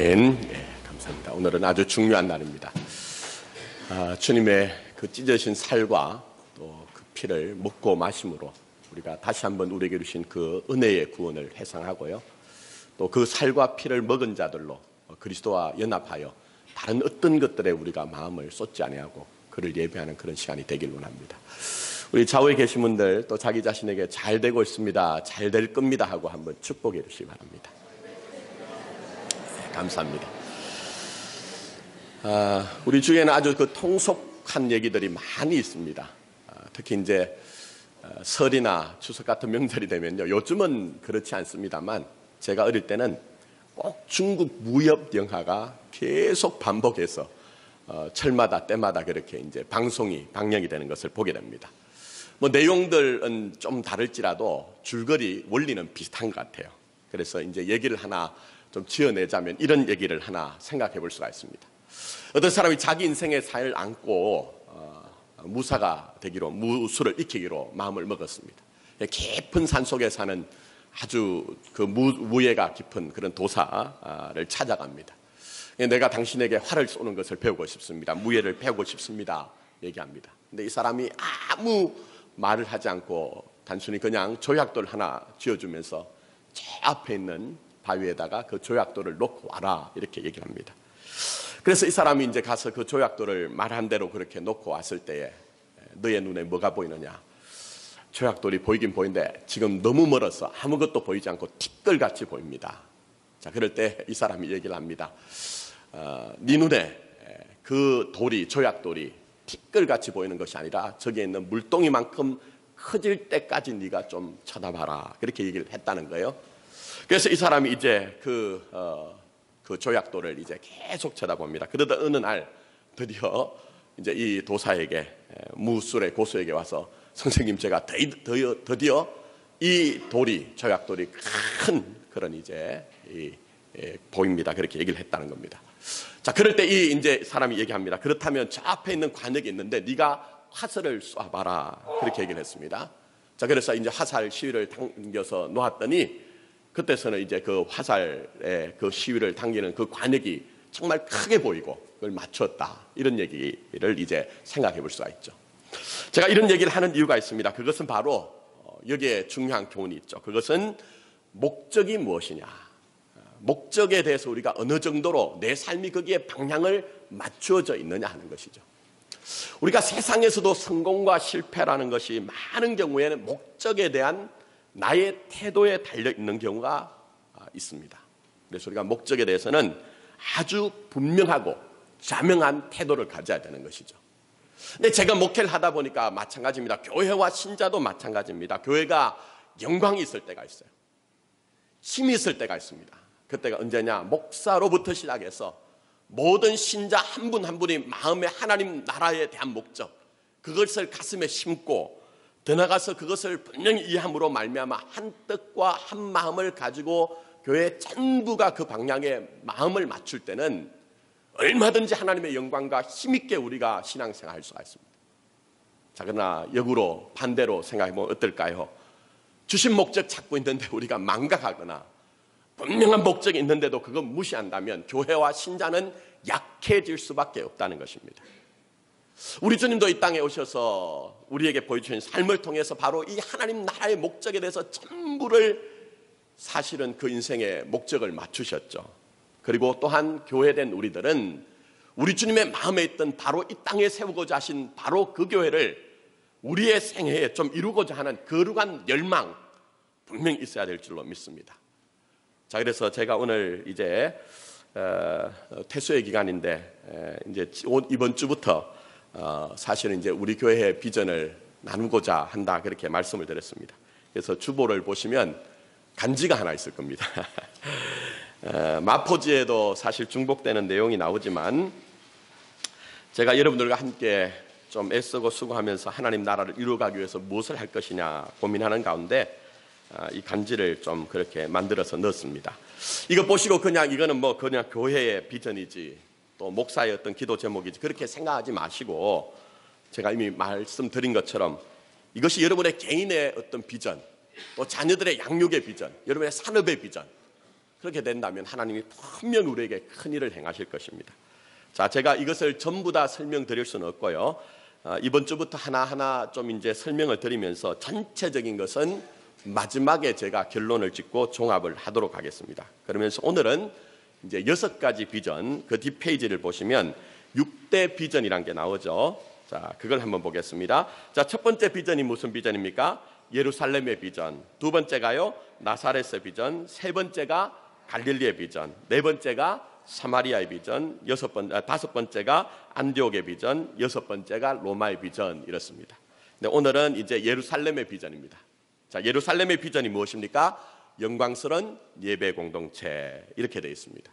아멘. 감사합니다. 오늘은 아주 중요한 날입니다. 주님의 그 찢어진 살과 또 그 피를 먹고 마심으로 우리가 다시 한번 우리에게 주신 그 은혜의 구원을 회상하고요. 또 그 살과 피를 먹은 자들로 그리스도와 연합하여 다른 어떤 것들에 우리가 마음을 쏟지 아니하고 그를 예배하는 그런 시간이 되길 원합니다. 우리 좌우에 계신 분들 또 자기 자신에게 잘 되고 있습니다, 잘 될 겁니다 하고 한번 축복해 주시기 바랍니다. 감사합니다. 우리 주위에는 아주 그 통속한 얘기들이 많이 있습니다. 특히 이제 설이나 추석 같은 명절이 되면요. 요즘은 그렇지 않습니다만 제가 어릴 때는 꼭 중국 무협 영화가 계속 반복해서 철마다 때마다 그렇게 이제 방영이 되는 것을 보게 됩니다. 뭐 내용들은 좀 다를지라도 줄거리 원리는 비슷한 것 같아요. 그래서 이제 얘기를 하나 좀 지어내자면 이런 얘기를 하나 생각해 볼 수가 있습니다. 어떤 사람이 자기 인생의 사연을 안고 무사가 되기로, 무술을 익히기로 마음을 먹었습니다. 깊은 산 속에 사는 아주 그 무예가 깊은 그런 도사를 찾아갑니다. 내가 당신에게 활을 쏘는 것을 배우고 싶습니다. 무예를 배우고 싶습니다. 얘기합니다. 근데 이 사람이 아무 말을 하지 않고 단순히 그냥 조약돌 하나 쥐어주면서 저 앞에 있는 바위에다가 그 조약돌을 놓고 와라 이렇게 얘기를 합니다. 그래서 이 사람이 이제 가서 그 조약돌을 말한 대로 그렇게 놓고 왔을 때에 너의 눈에 뭐가 보이느냐? 조약돌이 보이긴 보이는데 지금 너무 멀어서 아무것도 보이지 않고 티끌같이 보입니다. 자, 그럴 때 이 사람이 얘기를 합니다. 네 눈에 그 돌이, 조약돌이 티끌같이 보이는 것이 아니라 저기에 있는 물동이만큼 커질 때까지 네가 좀 쳐다봐라. 그렇게 얘기를 했다는 거예요. 그래서 이 사람이 이제 그 조약돌을 이제 계속 쳐다봅니다. 그러다 어느 날 드디어 이제 이 도사에게, 무술의 고수에게 와서 선생님, 제가 드디어 이 돌이, 조약돌이 큰 그런 이제 보입니다. 그렇게 얘기를 했다는 겁니다. 자, 그럴 때 이 이제 사람이 얘기합니다. 그렇다면 저 앞에 있는 관역이 있는데 네가 화살을 쏴봐라. 그렇게 얘기를 했습니다. 자, 그래서 이제 화살 시위를 당겨서 놓았더니 그때서는 이제 그 화살의 그 시위를 당기는 그 관역이 정말 크게 보이고 그걸 맞췄다. 이런 얘기를 이제 생각해 볼 수가 있죠. 제가 이런 얘기를 하는 이유가 있습니다. 그것은 바로 여기에 중요한 교훈이 있죠. 그것은 목적이 무엇이냐. 목적에 대해서 우리가 어느 정도로 내 삶이 거기에 방향을 맞추어져 있느냐 하는 것이죠. 우리가 세상에서도 성공과 실패라는 것이 많은 경우에는 목적에 대한 나의 태도에 달려있는 경우가 있습니다. 그래서 우리가 목적에 대해서는 아주 분명하고 자명한 태도를 가져야 되는 것이죠. 근데 제가 목회를 하다 보니까 마찬가지입니다. 교회와 신자도 마찬가지입니다. 교회가 영광이 있을 때가 있어요. 힘이 있을 때가 있습니다. 그때가 언제냐? 목사로부터 시작해서 모든 신자 한 분 한 분이 마음에 하나님 나라에 대한 목적, 그것을 가슴에 심고 더 나아가서 그것을 분명히 이해함으로 말미암아 한 뜻과 한 마음을 가지고 교회 전부가 그 방향에 마음을 맞출 때는 얼마든지 하나님의 영광과 힘있게 우리가 신앙생활 할 수가 있습니다. 자, 그러나 역으로 반대로 생각해보면 어떨까요? 주신 목적 찾고 있는데 우리가 망각하거나 분명한 목적이 있는데도 그걸 무시한다면 교회와 신자는 약해질 수밖에 없다는 것입니다. 우리 주님도 이 땅에 오셔서 우리에게 보여주신 삶을 통해서 바로 이 하나님 나라의 목적에 대해서 전부를 사실은 그 인생의 목적을 맞추셨죠. 그리고 또한 교회된 우리들은 우리 주님의 마음에 있던 바로 이 땅에 세우고자 하신 바로 그 교회를 우리의 생애에 좀 이루고자 하는 거룩한 열망 분명히 있어야 될 줄로 믿습니다. 자, 그래서 제가 오늘 이제 퇴소의 기간인데 이제 이번 주부터 사실은 이제 우리 교회의 비전을 나누고자 한다 그렇게 말씀을 드렸습니다. 그래서 주보를 보시면 간지가 하나 있을 겁니다. 마포지에도 사실 중복되는 내용이 나오지만 제가 여러분들과 함께 좀 애쓰고 수고하면서 하나님 나라를 이루어가기 위해서 무엇을 할 것이냐 고민하는 가운데 이 간지를 좀 그렇게 만들어서 넣었습니다. 이거 보시고 이거는 뭐 그냥 교회의 비전이지 또 목사의 어떤 기도 제목이지 그렇게 생각하지 마시고 제가 이미 말씀드린 것처럼 이것이 여러분의 개인의 어떤 비전, 또 자녀들의 양육의 비전, 여러분의 산업의 비전, 그렇게 된다면 하나님이 분명 우리에게 큰 일을 행하실 것입니다. 자, 제가 이것을 전부 다 설명드릴 수는 없고요. 이번 주부터 하나하나 좀 이제 설명을 드리면서 전체적인 것은 마지막에 제가 결론을 짓고 종합을 하도록 하겠습니다. 그러면서 오늘은 이제 6가지 비전, 그 뒷페이지를 보시면 6대 비전이란 게 나오죠. 자, 그걸 한번 보겠습니다. 자, 첫 번째 비전이 무슨 비전입니까? 예루살렘의 비전. 두 번째가요, 나사렛의 비전. 세 번째가 갈릴리의 비전. 네 번째가 사마리아의 비전. 다섯 번째가 안디옥의 비전. 여섯 번째가 로마의 비전. 이렇습니다. 근데 오늘은 이제 예루살렘의 비전입니다. 자, 예루살렘의 비전이 무엇입니까? 영광스러운 예배 공동체, 이렇게 되어 있습니다.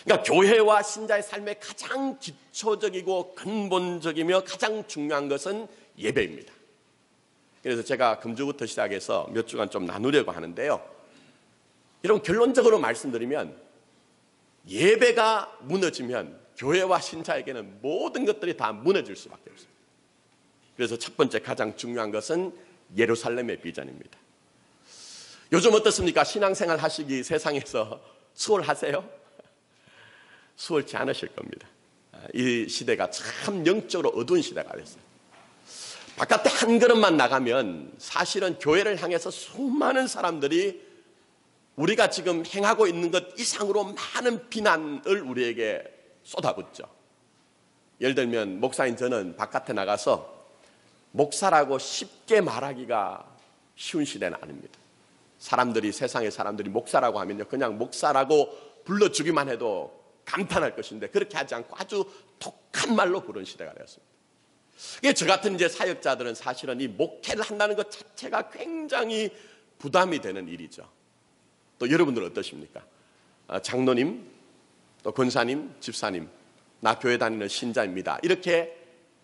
그러니까 교회와 신자의 삶의 가장 기초적이고 근본적이며 가장 중요한 것은 예배입니다. 그래서 제가 금주부터 시작해서 몇 주간 좀 나누려고 하는데요. 여러분, 결론적으로 말씀드리면 예배가 무너지면 교회와 신자에게는 모든 것들이 다 무너질 수밖에 없습니다. 그래서 첫 번째 가장 중요한 것은 예루살렘의 비전입니다. 요즘 어떻습니까? 신앙생활 하시기 세상에서 수월하세요? 수월치 않으실 겁니다. 이 시대가 참 영적으로 어두운 시대가 됐어요. 바깥에 한 걸음만 나가면 사실은 교회를 향해서 수많은 사람들이 우리가 지금 행하고 있는 것 이상으로 많은 비난을 우리에게 쏟아붓죠. 예를 들면 목사인 저는 바깥에 나가서 목사라고 쉽게 말하기가 쉬운 시대는 아닙니다. 세상의 사람들이 목사라고 하면요, 그냥 목사라고 불러주기만 해도 감탄할 것인데 그렇게 하지 않고 아주 독한 말로 부르는 시대가 되었습니다. 이게 저 같은 이제 사역자들은 사실은 이 목회를 한다는 것 자체가 굉장히 부담이 되는 일이죠. 또 여러분들 어떠십니까? 장로님, 또 권사님, 집사님, 나 교회 다니는 신자입니다. 이렇게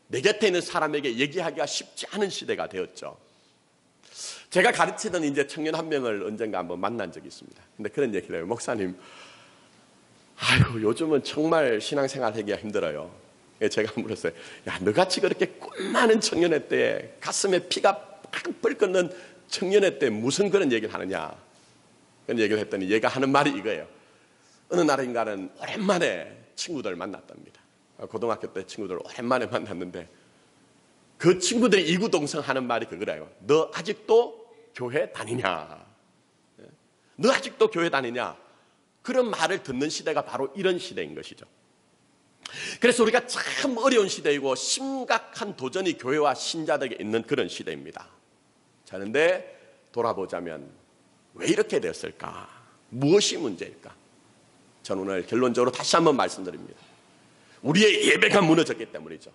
내 곁에 있는 사람에게 얘기하기가 쉽지 않은 시대가 되었죠. 제가 가르치던 이제 청년 한 명을 언젠가 한번 만난 적이 있습니다. 근데 그런 얘기를 해요. 목사님, 아이고, 요즘은 정말 신앙생활 하기가 힘들어요. 제가 물었어요. 야, 너같이 그렇게 꿈 많은 청년회 때 가슴에 피가 팍 끓는 청년회 때 무슨 그런 얘기를 하느냐. 그런 얘기를 했더니 얘가 하는 말이 이거예요. 어느 날인가는 오랜만에 친구들 만났답니다. 고등학교 때 친구들 오랜만에 만났는데 그 친구들이 이구동성하는 말이 그거래요. 너 아직도 교회 다니냐? 너 아직도 교회 다니냐? 그런 말을 듣는 시대가 바로 이런 시대인 것이죠. 그래서 우리가 참 어려운 시대이고 심각한 도전이 교회와 신자들에게 있는 그런 시대입니다. 자, 그런데 돌아보자면 왜 이렇게 되었을까? 무엇이 문제일까? 저는 오늘 결론적으로 다시 한번 말씀드립니다. 우리의 예배가 무너졌기 때문이죠.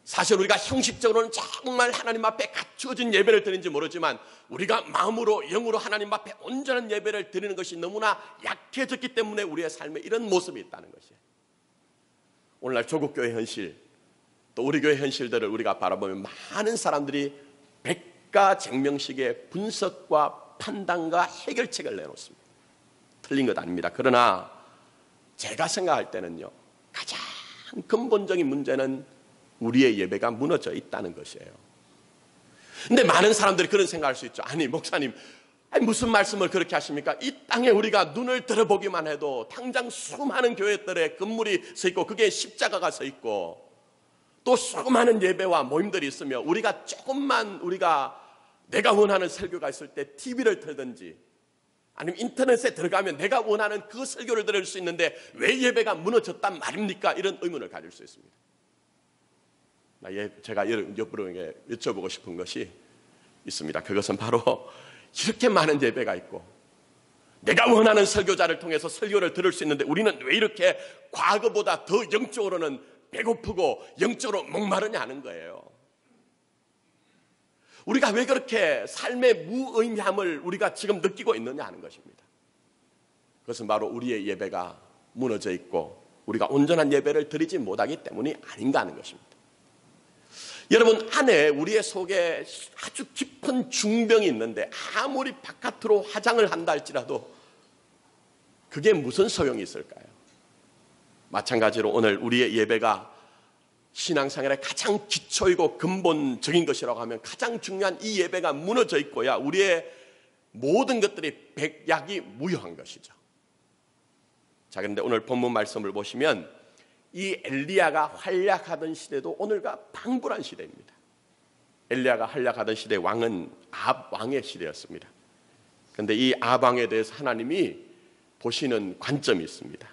사실 우리가 형식적으로는 정말 하나님 앞에 갖추어진 예배를 드리는지 모르지만 우리가 마음으로 영으로 하나님 앞에 온전한 예배를 드리는 것이 너무나 약해졌기 때문에 우리의 삶에 이런 모습이 있다는 것이에요. 오늘날 조국교회 현실, 또 우리 교회 현실들을 우리가 바라보면 많은 사람들이 백가쟁명식의 분석과 판단과 해결책을 내놓습니다. 틀린 것 아닙니다. 그러나 제가 생각할 때는요, 가장 근본적인 문제는 우리의 예배가 무너져 있다는 것이에요. 근데 많은 사람들이 그런 생각할 수 있죠. 아니, 목사님, 무슨 말씀을 그렇게 하십니까? 이 땅에 우리가 눈을 들어보기만 해도 당장 수많은 교회들의 건물이 서 있고 그게 십자가가 서 있고 또 수많은 예배와 모임들이 있으며 우리가 조금만 내가 원하는 설교가 있을 때 TV를 틀든지 아니면 인터넷에 들어가면 내가 원하는 그 설교를 들을 수 있는데 왜 예배가 무너졌단 말입니까? 이런 의문을 가질 수 있습니다. 제가 여러분에게 여쭤보고 싶은 것이 있습니다. 그것은 바로 이렇게 많은 예배가 있고 내가 원하는 설교자를 통해서 설교를 들을 수 있는데 우리는 왜 이렇게 과거보다 더 영적으로는 배고프고 영적으로 목마르냐 하는 거예요. 우리가 왜 그렇게 삶의 무의미함을 우리가 지금 느끼고 있느냐 하는 것입니다. 그것은 바로 우리의 예배가 무너져 있고 우리가 온전한 예배를 드리지 못하기 때문이 아닌가 하는 것입니다. 여러분, 안에 우리의 속에 아주 깊은 중병이 있는데 아무리 바깥으로 화장을 한다 할지라도 그게 무슨 소용이 있을까요? 마찬가지로 오늘 우리의 예배가 신앙생활의 가장 기초이고 근본적인 것이라고 하면 가장 중요한 이 예배가 무너져 있고야 우리의 모든 것들이 백약이 무효한 것이죠. 자, 그런데 오늘 본문 말씀을 보시면 이 엘리야가 활약하던 시대도 오늘과 방불한 시대입니다. 엘리야가 활약하던 시대 왕은 아합 왕의 시대였습니다. 그런데 이 아합 왕에 대해서 하나님이 보시는 관점이 있습니다.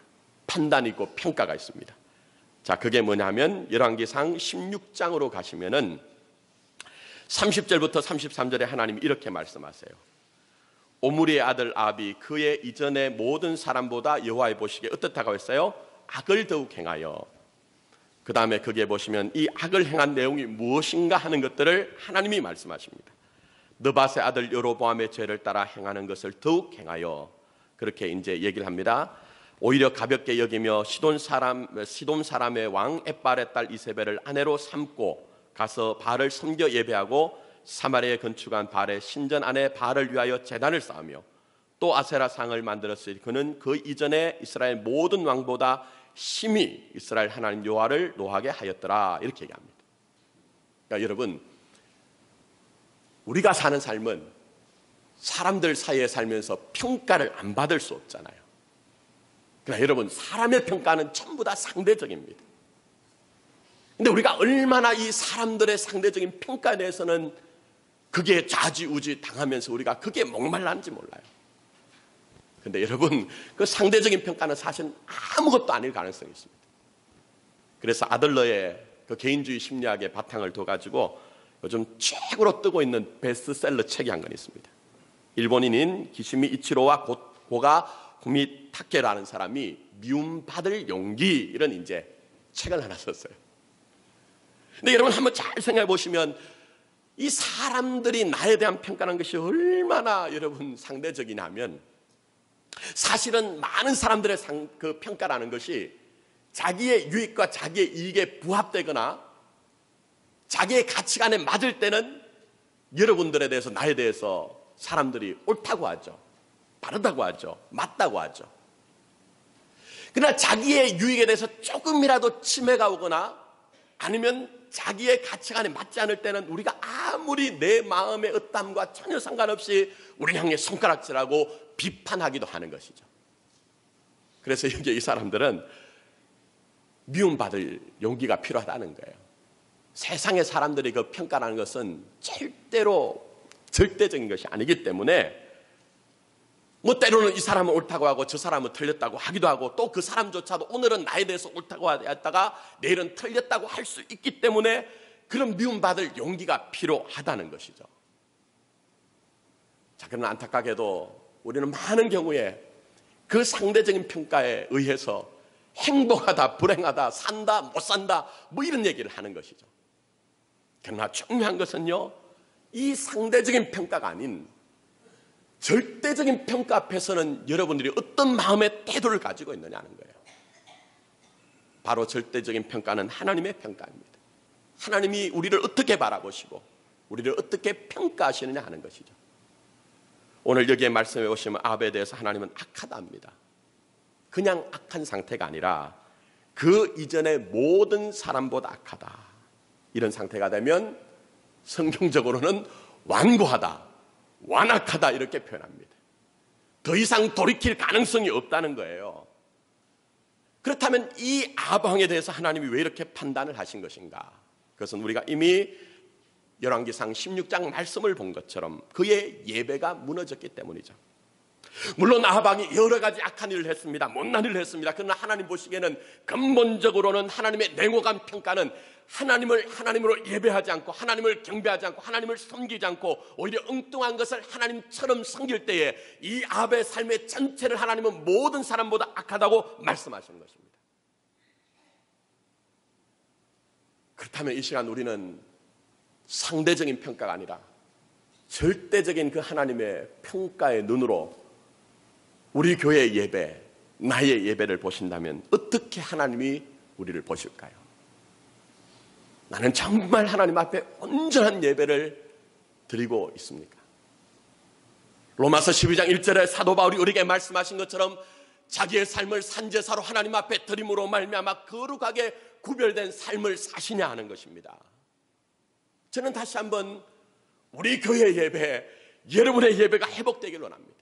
판단이 있고 평가가 있습니다. 자, 그게 뭐냐면 열왕기상 16장으로 가시면은 30절부터 33절에 하나님이 이렇게 말씀하세요. 오므리의 아들 아합이 그의 이전의 모든 사람보다 여호와의 보시기에 어떻다고 했어요? 악을 더욱 행하여. 그 다음에 거기에 보시면 이 악을 행한 내용이 무엇인가 하는 것들을 하나님이 말씀하십니다. 느밧의 아들 여로보암의 죄를 따라 행하는 것을 더욱 행하여. 그렇게 이제 얘기를 합니다. 오히려 가볍게 여기며 시돈 사람의 왕 엣발의 딸 이세벨을 아내로 삼고 가서 바알을 섬겨 예배하고 사마리아에 건축한 바알의 신전 안에 바알을 위하여 제단을 쌓으며 또 아세라 상을 만들었으니 그는 그 이전에 이스라엘 모든 왕보다 심히 이스라엘 하나님 여호와를 노하게 하였더라. 이렇게 얘기합니다. 그러니까 여러분, 우리가 사는 삶은 사람들 사이에 살면서 평가를 안 받을 수 없잖아요. 그러나 여러분, 사람의 평가는 전부 다 상대적입니다. 근데 우리가 얼마나 이 사람들의 상대적인 평가에 대해서는 그게 좌지우지 당하면서 우리가 그게 목말랐는지 몰라요. 근데 여러분, 그 상대적인 평가는 사실 아무것도 아닐 가능성이 있습니다. 그래서 아들러의 그 개인주의 심리학의 바탕을 둬가지고 요즘 최고로 뜨고 있는 베스트셀러 책이 한 권 있습니다. 일본인인 기시미 이치로와 고가 구미타케라는 사람이 미움받을 용기, 이런 이제 책을 하나 썼어요. 근데 여러분 한번 잘 생각해 보시면 이 사람들이 나에 대한 평가라는 것이 얼마나 여러분 상대적이냐면, 사실은 많은 사람들의 그 평가라는 것이 자기의 유익과 자기의 이익에 부합되거나 자기의 가치관에 맞을 때는 여러분들에 대해서, 나에 대해서 사람들이 옳다고 하죠. 바르다고 하죠. 맞다고 하죠. 그러나 자기의 유익에 대해서 조금이라도 침해가 오거나 아니면 자기의 가치관에 맞지 않을 때는 우리가 아무리 내 마음의 어떠함과 전혀 상관없이 우리 향해 손가락질하고 비판하기도 하는 것이죠. 그래서 여기 이 사람들은 미움받을 용기가 필요하다는 거예요. 세상의 사람들이 그 평가라는 것은 절대로 절대적인 것이 아니기 때문에 뭐 때로는 이 사람은 옳다고 하고 저 사람은 틀렸다고 하기도 하고, 또 그 사람조차도 오늘은 나에 대해서 옳다고 했다가 내일은 틀렸다고 할 수 있기 때문에 그런 미움받을 용기가 필요하다는 것이죠. 자, 그러나 안타깝게도 우리는 많은 경우에 그 상대적인 평가에 의해서 행복하다, 불행하다, 산다, 못 산다, 뭐 이런 얘기를 하는 것이죠. 그러나 중요한 것은요, 이 상대적인 평가가 아닌 절대적인 평가 앞에서는 여러분들이 어떤 마음의 태도를 가지고 있느냐는 거예요. 바로 절대적인 평가는 하나님의 평가입니다. 하나님이 우리를 어떻게 바라보시고 우리를 어떻게 평가하시느냐 하는 것이죠. 오늘 여기에 말씀해 보시면 아합에 대해서 하나님은 악하다 합니다. 그냥 악한 상태가 아니라 그 이전의 모든 사람보다 악하다, 이런 상태가 되면 성경적으로는 완고하다, 완악하다, 이렇게 표현합니다. 더 이상 돌이킬 가능성이 없다는 거예요. 그렇다면 이 아합 왕에 대해서 하나님이 왜 이렇게 판단을 하신 것인가? 그것은 우리가 이미 열왕기상 16장 말씀을 본 것처럼 그의 예배가 무너졌기 때문이죠. 물론 아합 왕이 여러 가지 악한 일을 했습니다. 못난 일을 했습니다. 그러나 하나님 보시기에는 근본적으로는 하나님의 냉혹한 평가는 하나님을 하나님으로 예배하지 않고 하나님을 경배하지 않고 하나님을 섬기지 않고 오히려 엉뚱한 것을 하나님처럼 섬길 때에 이 아합의 삶의 전체를 하나님은 모든 사람보다 악하다고 말씀하시는 것입니다. 그렇다면 이 시간 우리는 상대적인 평가가 아니라 절대적인 그 하나님의 평가의 눈으로 우리 교회의 예배, 나의 예배를 보신다면 어떻게 하나님이 우리를 보실까요? 나는 정말 하나님 앞에 온전한 예배를 드리고 있습니까? 로마서 12장 1절에 사도 바울이 우리에게 말씀하신 것처럼 자기의 삶을 산제사로 하나님 앞에 드림으로 말미암아 거룩하게 구별된 삶을 사시냐 하는 것입니다. 저는 다시 한번 우리 교회의 예배, 여러분의 예배가 회복되길 원합니다.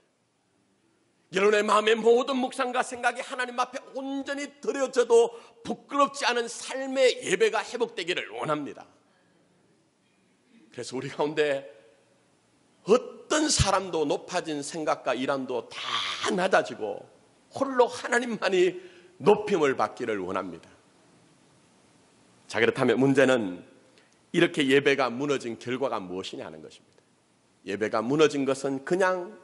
여러분의 마음의 모든 묵상과 생각이 하나님 앞에 온전히 드려져도 부끄럽지 않은 삶의 예배가 회복되기를 원합니다. 그래서 우리 가운데 어떤 사람도 높아진 생각과 일함도 다 낮아지고 홀로 하나님만이 높임을 받기를 원합니다. 자, 그렇다면 문제는 이렇게 예배가 무너진 결과가 무엇이냐 하는 것입니다. 예배가 무너진 것은 그냥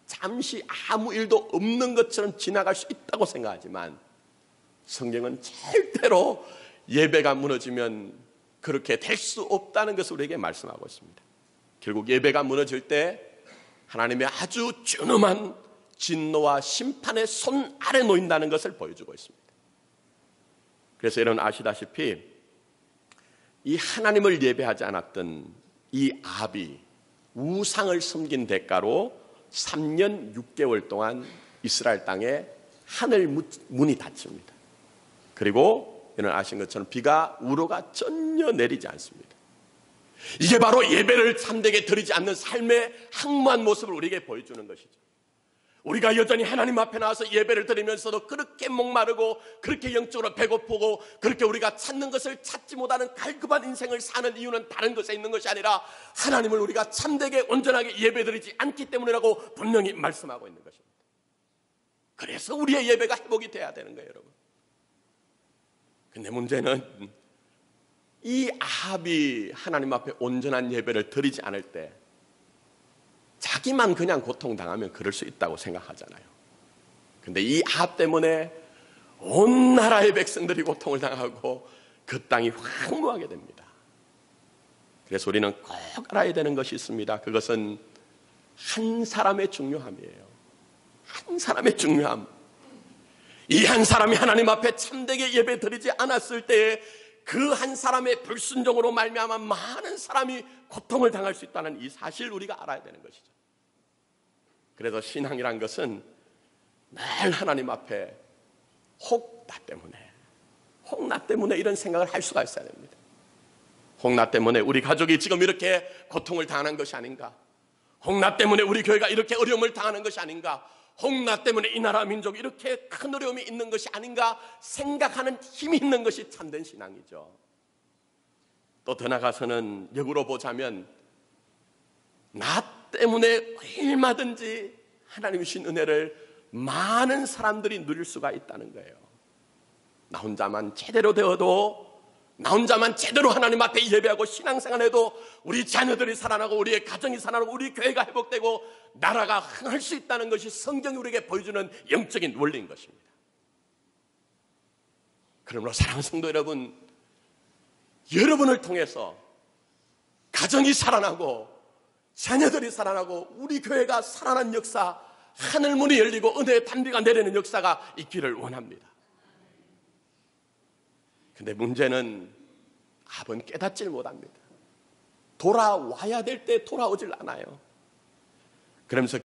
잠시 아무 일도 없는 것처럼 지나갈 수 있다고 생각하지만 성경은 절대로 예배가 무너지면 그렇게 될 수 없다는 것을 우리에게 말씀하고 있습니다. 결국 예배가 무너질 때 하나님의 아주 준엄한 진노와 심판의 손 아래 놓인다는 것을 보여주고 있습니다. 그래서 여러분 아시다시피 이 하나님을 예배하지 않았던 이 아합이 우상을 섬긴 대가로 3년 6개월 동안 이스라엘 땅에 하늘 문이 닫힙니다. 그리고 여러분 아신 것처럼 비가 우로가 전혀 내리지 않습니다. 이게 바로 예배를 참되게 드리지 않는 삶의 황무한 모습을 우리에게 보여주는 것이죠. 우리가 여전히 하나님 앞에 나와서 예배를 드리면서도 그렇게 목마르고 그렇게 영적으로 배고프고 그렇게 우리가 찾는 것을 찾지 못하는 갈급한 인생을 사는 이유는 다른 것에 있는 것이 아니라 하나님을 우리가 참되게 온전하게 예배드리지 않기 때문이라고 분명히 말씀하고 있는 것입니다. 그래서 우리의 예배가 회복이 돼야 되는 거예요, 여러분. 근데 문제는 이 아합이 하나님 앞에 온전한 예배를 드리지 않을 때 자기만 그냥 고통당하면 그럴 수 있다고 생각하잖아요. 근데 이 아합 때문에 온 나라의 백성들이 고통을 당하고 그 땅이 황무하게 됩니다. 그래서 우리는 꼭 알아야 되는 것이 있습니다. 그것은 한 사람의 중요함이에요. 한 사람의 중요함. 이 한 사람이 하나님 앞에 참되게 예배 드리지 않았을 때에 그 한 사람의 불순종으로 말미암아 많은 사람이 고통을 당할 수 있다는 이 사실을 우리가 알아야 되는 것이죠. 그래서 신앙이란 것은 늘 하나님 앞에 혹 나 때문에 이런 생각을 할 수가 있어야 됩니다. 혹 나 때문에 우리 가족이 지금 이렇게 고통을 당하는 것이 아닌가? 혹 나 때문에 우리 교회가 이렇게 어려움을 당하는 것이 아닌가? 혹 나 때문에 이 나라 민족이 이렇게 큰 어려움이 있는 것이 아닌가 생각하는 힘이 있는 것이 참된 신앙이죠. 또 더 나아가서는 역으로 보자면 나 때문에 얼마든지 하나님이 주신 은혜를 많은 사람들이 누릴 수가 있다는 거예요. 나 혼자만 제대로 되어도, 나 혼자만 제대로 하나님 앞에 예배하고 신앙생활해도 우리 자녀들이 살아나고 우리의 가정이 살아나고 우리 교회가 회복되고 나라가 흥할 수 있다는 것이 성경이 우리에게 보여주는 영적인 원리인 것입니다. 그러므로 사랑하는 성도 여러분, 여러분을 통해서 가정이 살아나고 자녀들이 살아나고 우리 교회가 살아난 역사, 하늘문이 열리고 은혜의 단비가 내리는 역사가 있기를 원합니다. 근데 문제는 아합은 깨닫질 못합니다. 돌아와야 될 때 돌아오질 않아요. 그러면서